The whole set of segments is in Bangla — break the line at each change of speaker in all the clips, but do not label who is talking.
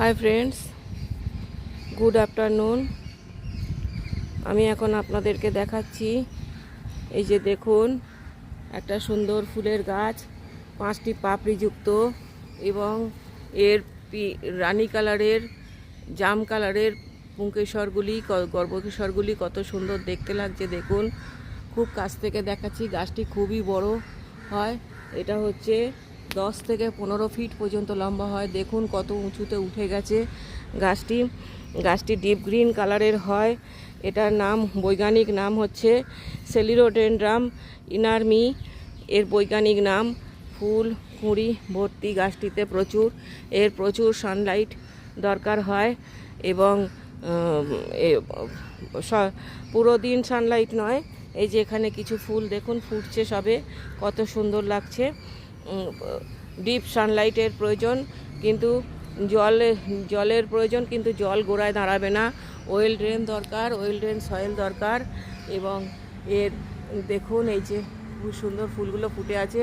Hi friends, good afternoon. আমি এখন আপনাদেরকে দেখাচ্ছি, এই যে দেখুন, একটা সুন্দর ফুলের গাছ, 5টি পাপড়িযুক্ত এবং এর রানী কালারের, জাম কালারের পুংকেশরগুলি, গর্ভকেশরগুলি কত সুন্দর দেখতে লাগছে দেখুন। খুব কাছ থেকে দেখাচ্ছি, গাছটি খুবই বড় হয়। এটা হচ্ছে 10 থেকে 15 ফিট পর্যন্ত লম্বা হয়। দেখুন কত উঁচুতে উঠে গেছে গাছটি ডিপ গ্রিন কালারের হয়। এটার নাম, বৈজ্ঞানিক নাম হচ্ছে সেলিরোডেনড্রাম ইনারমি, এর বৈজ্ঞানিক নাম। ফুল কুঁড়ি ভর্তি গাছটিতে, প্রচুর সানলাইট দরকার হয় এবং পুরো দিন সানলাইট নয়। এই যে এখানে কিছু ফুল দেখুন ফুটছে সবে, কত সুন্দর লাগছে। ডিপ সানলাইটের প্রয়োজন, কিন্তু জলের প্রয়োজন, কিন্তু জল গোড়ায় দাঁড়াবে না। ওয়েল ড্রেন দরকার, ওয়েল ড্রেন সয়েল দরকার। এবং এর দেখুন, এই যে খুব সুন্দর ফুলগুলো ফুটে আছে।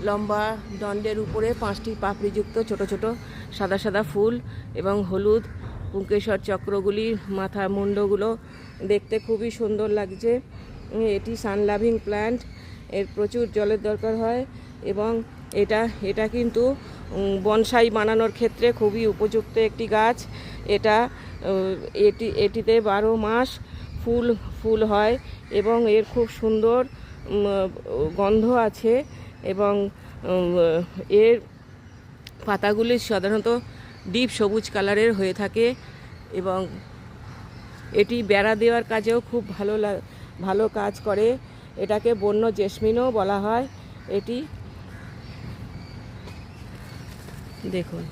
লম্বা দণ্ডের উপরে 5টি পাপড়িযুক্ত ছোট ছোট সাদা সাদা ফুল এবং হলুদ পুংকেশর চক্রগুলি, মাথা মুন্ডগুলো দেখতে খুবই সুন্দর লাগছে। এটি সানলাভিং প্ল্যান্ট, এর প্রচুর জলের দরকার হয় এবং এটা কিন্তু বনসাই বানানোর ক্ষেত্রে খুবই উপযুক্ত একটি গাছ। এটিতে 12 মাস ফুল হয় এবং এর খুব সুন্দর গন্ধ আছে এবং এর পাতাগুলি সাধারণত ডিপ সবুজ কালারের হয়ে থাকে এবং এটি বেড়া দেওয়ার কাজেও খুব ভালো কাজ করে। এটাকে বন্য জেসমিনও বলা হয়। এটি দেখুন।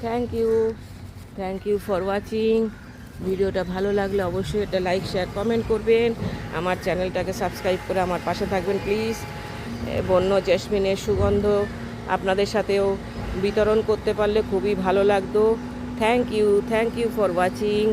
Thank you for watching. ভিডিওটা ভালো লাগলে অবশ্যই এটা লাইক, শেয়ার, কমেন্ট করবেন। আমার চ্যানেলটাকে সাবস্ক্রাইব করে আমার পাশে থাকবেন প্লিজ। বন্য জেসমিনের সুগন্ধ আপনাদের সাথেও বিতরণ করতে পারলে খুবই ভালো লাগতো। Thank you for watching.